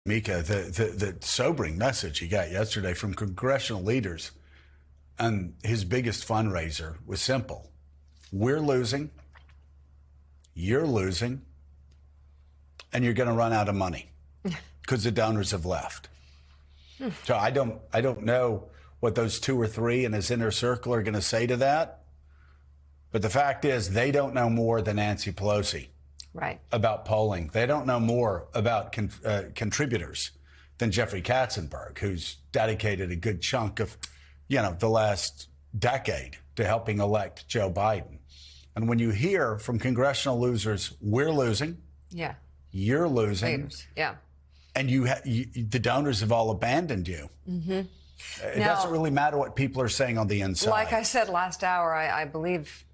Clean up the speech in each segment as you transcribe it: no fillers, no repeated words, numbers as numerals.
Mika, the sobering message he got yesterday from congressional leaders and his biggest fundraiser was simple. We're losing, you're losing, and you're going to run out of money because the donors have left. So I don't know what those two or three in his inner circle are going to say to that. But the fact is they don't know more than Nancy Pelosi. Right. About polling. They don't know more about contributors than Jeffrey Katzenberg, who's dedicated a good chunk of, the last decade to helping elect Joe Biden. And when you hear from congressional losers, we're losing. Yeah. You're losing. Leaders. Yeah. And the donors have all abandoned you. Mm-hmm. It doesn't really matter what people are saying on the inside. Like I said last hour, I believe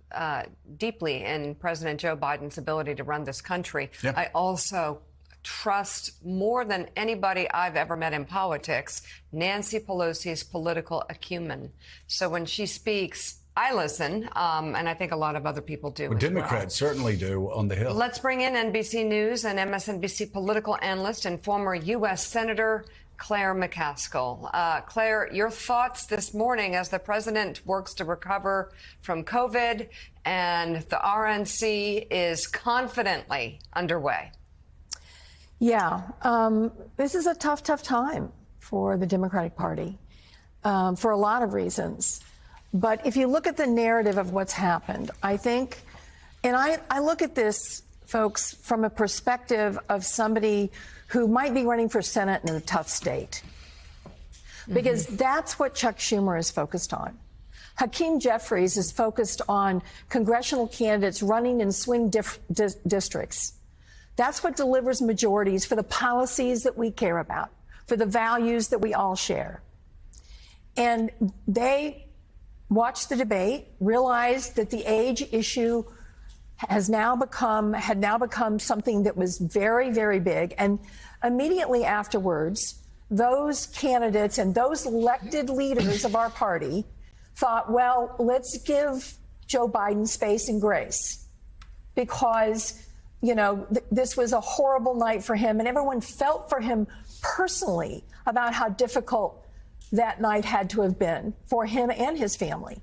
deeply in President Joe Biden's ability to run this country. Yep. I also trust more than anybody I've ever met in politics, Nancy Pelosi's political acumen. So when she speaks, I listen, and I think a lot of other people do. Well, Democrats certainly do on the Hill. Let's bring in NBC News and MSNBC political analyst and former U.S. Senator Claire McCaskill. Claire, your thoughts this morning as the president works to recover from COVID and the RNC is confidently underway. Yeah, this is a tough time for the Democratic Party for a lot of reasons. But if you look at the narrative of what's happened, I think, and I look at this, folks, from a perspective of somebody who might be running for Senate in a tough state. Because that's what Chuck Schumer is focused on. Hakeem Jeffries is focused on congressional candidates running in swing districts. That's what delivers majorities for the policies that we care about, for the values that we all share. And they watched the debate, realized that the age issue had now become something that was very, very big. And immediately afterwards, those candidates and those elected leaders of our party thought, well, let's give Joe Biden space and grace because, this was a horrible night for him. And everyone felt for him personally about how difficult that night had to have been for him and his family.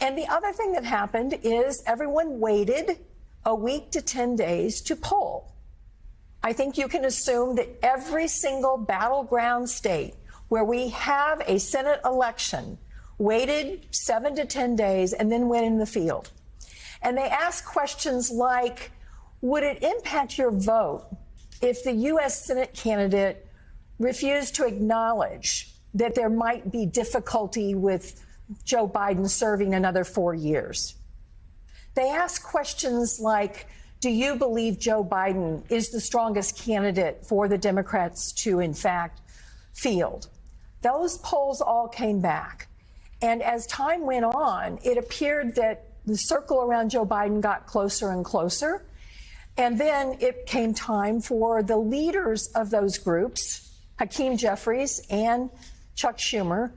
And the other thing that happened is everyone waited a week to 10 days to poll. I think you can assume that every single battleground state where we have a Senate election waited 7 to 10 days and then went in the field. And they asked questions like, would it impact your vote if the U.S. Senate candidate refused to acknowledge that there might be difficulty with Joe Biden serving another 4 years? They ask questions like, do you believe Joe Biden is the strongest candidate for the Democrats to, in fact, field? Those polls all came back. And as time went on, it appeared that the circle around Joe Biden got closer and closer. And then it came time for the leaders of those groups, Hakeem Jeffries and Chuck Schumer,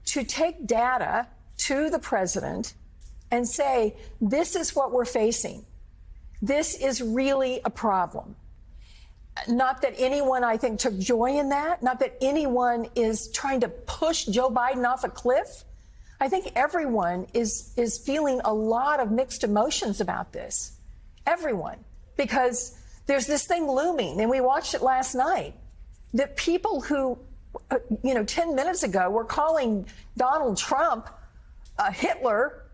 to take data to the president and say, this is what we're facing. This is really a problem. Not that anyone, I think, took joy in that. Not that anyone is trying to push Joe Biden off a cliff. I think everyone is feeling a lot of mixed emotions about this. Everyone. Because there's this thing looming, and we watched it last night, that people who 10 minutes ago were calling Donald Trump Hitler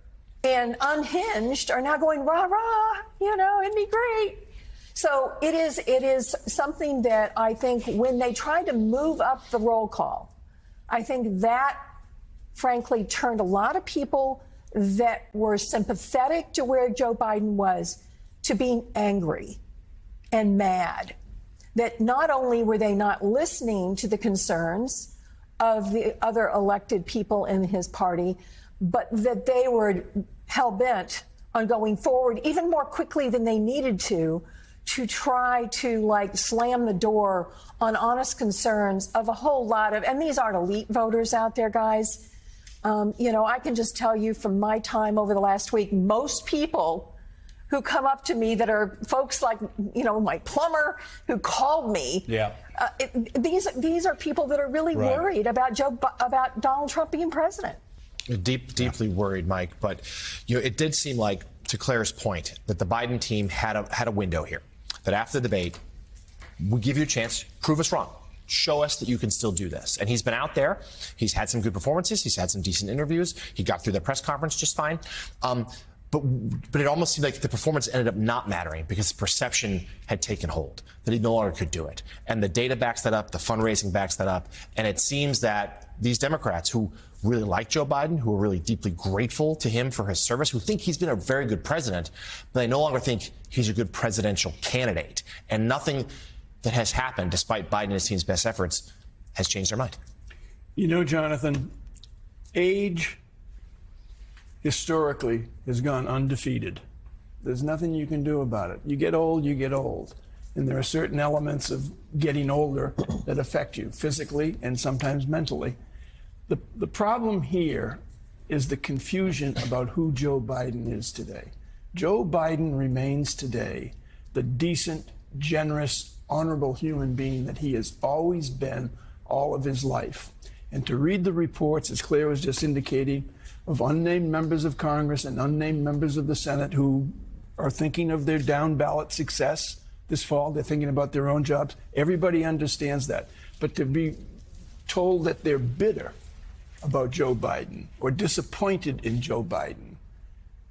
and unhinged are now going, rah, rah, it'd be great. So it is something that I think when they tried to move up the roll call, I think that, frankly, turned a lot of people that were sympathetic to where Joe Biden was to being angry and mad. That not only were they not listening to the concerns of the other elected people in his party, but that they were hell-bent on going forward even more quickly than they needed to try to slam the door on honest concerns of a whole lot of, and these aren't elite voters out there, guys. I can just tell you from my time over the last week, most people who come up to me that are folks like, my plumber who called me. Yeah. These are people that are really worried about Donald Trump being president. Deeply worried, Mike. But it did seem like, to Claire's point, that the Biden team had a window here. That after the debate, we'll give you a chance, prove us wrong. Show us that you can still do this. And he's been out there. He's had some good performances. He's had some decent interviews. He got through the press conference just fine. But it almost seemed like the performance ended up not mattering because perception had taken hold, that he no longer could do it. And the data backs that up, the fundraising backs that up. And it seems that these Democrats who really like Joe Biden, who are really deeply grateful to him for his service, who think he's been a very good president, but they no longer think he's a good presidential candidate. And nothing that has happened, despite Biden and his team's best efforts, has changed their mind. Jonathan, age historically has gone undefeated. There's nothing you can do about it. You get old, you get old. And there are certain elements of getting older that affect you physically and sometimes mentally. The problem here is the confusion about who Joe Biden is today. Joe Biden remains today the decent, generous, honorable human being that he has always been all of his life. And to read the reports, as Claire was just indicating, of unnamed members of Congress and unnamed members of the Senate who are thinking of their down ballot success this fall, they're thinking about their own jobs. Everybody understands that. But to be told that they're bitter about Joe Biden or disappointed in Joe Biden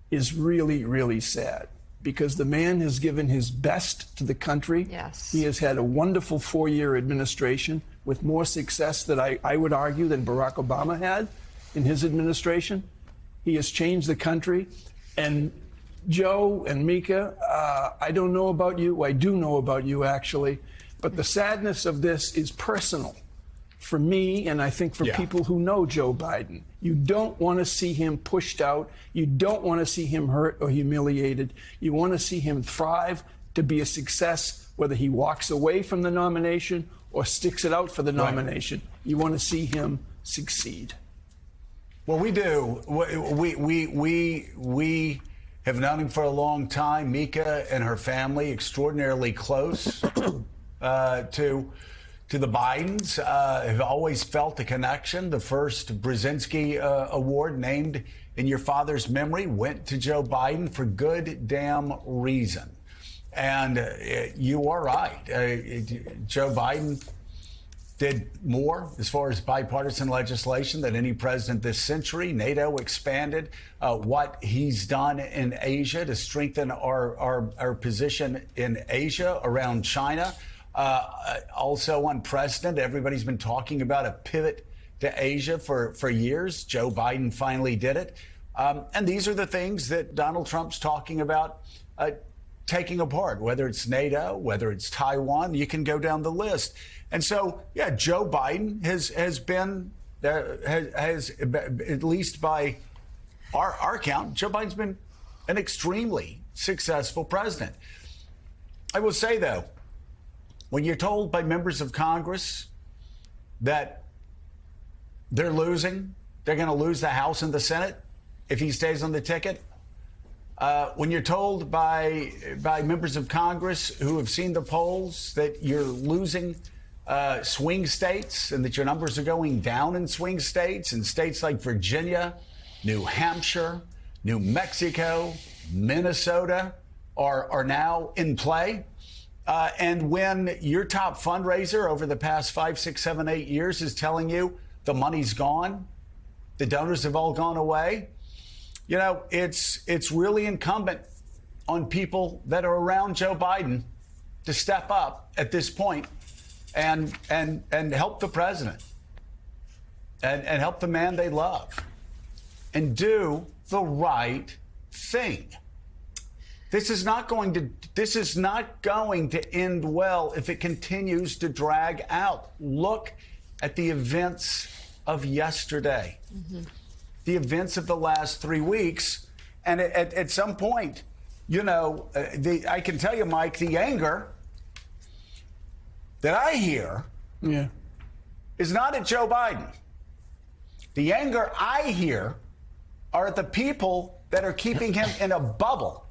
is really, really sad. Because the man has given his best to the country. Yes. He has had a wonderful 4-year administration with more success that I would argue than Barack Obama had in his administration. He has changed the country. And Joe and Mika, I don't know about you. I do know about you, actually. But the sadness of this is personal for me, and I think for people who know Joe Biden. You don't want to see him pushed out. You don't want to see him hurt or humiliated. You want to see him thrive, to be a success, whether he walks away from the nomination or sticks it out for the nomination. You want to see him succeed. Well, we do. We have known him for a long time. Mika and her family, extraordinarily close to the Bidens, have always felt a connection. The first Brzezinski Award named in your father's memory went to Joe Biden for good damn reason. And you are right. Joe Biden did more as far as bipartisan legislation than any president this century. NATO expanded what he's done in Asia to strengthen our position in Asia around China. Also unprecedented. Everybody's been talking about a pivot to Asia for years. Joe Biden finally did it. And these are the things that Donald Trump's talking about taking apart, whether it's NATO, whether it's Taiwan, you can go down the list. And so, yeah, Joe Biden has been, at least by our count, Joe Biden's been an extremely successful president. I will say, though, when you're told by members of Congress that they're losing, they're going to lose the House and the Senate if he stays on the ticket, when you're told by members of Congress who have seen the polls that you're losing swing states and that your numbers are going down in swing states, and states like Virginia, New Hampshire, New Mexico, Minnesota are now in play. And when your top fundraiser over the past 5, 6, 7, 8 years is telling you the money's gone, the donors have all gone away, you know, it's really incumbent on people that are around Joe Biden to step up at this point and help the president and help the man they love and do the right thing. This is not going to end well if it continues to drag out. Look at the events of yesterday, the events of the last 3 weeks, and at some point, you know, I can tell you, Mike, the anger that I hear is not at Joe Biden. The anger I hear are at the people that are keeping him in a bubble.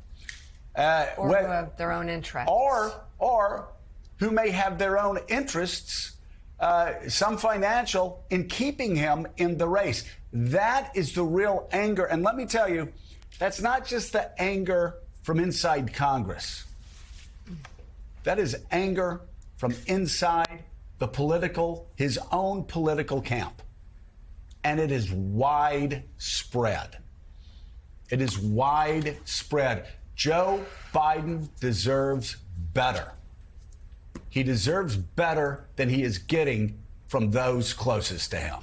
Or who have their own interests. Or who may have their own interests, some financial, in keeping him in the race. That is the real anger. And let me tell you, that's not just the anger from inside Congress. That is anger from inside his own political camp. And it is widespread. It is widespread. Joe Biden deserves better. He deserves better than he is getting from those closest to him.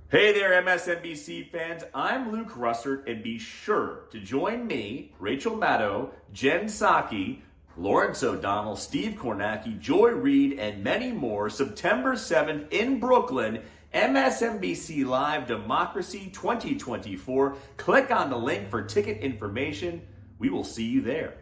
Hey there, MSNBC fans. I'm Luke Russert, and be sure to join me, Rachel Maddow, Jen Psaki, Lawrence O'Donnell, Steve Kornacki, Joy Reid, and many more September 7th in Brooklyn, MSNBC Live Democracy 2024. Click on the link for ticket information. We will see you there.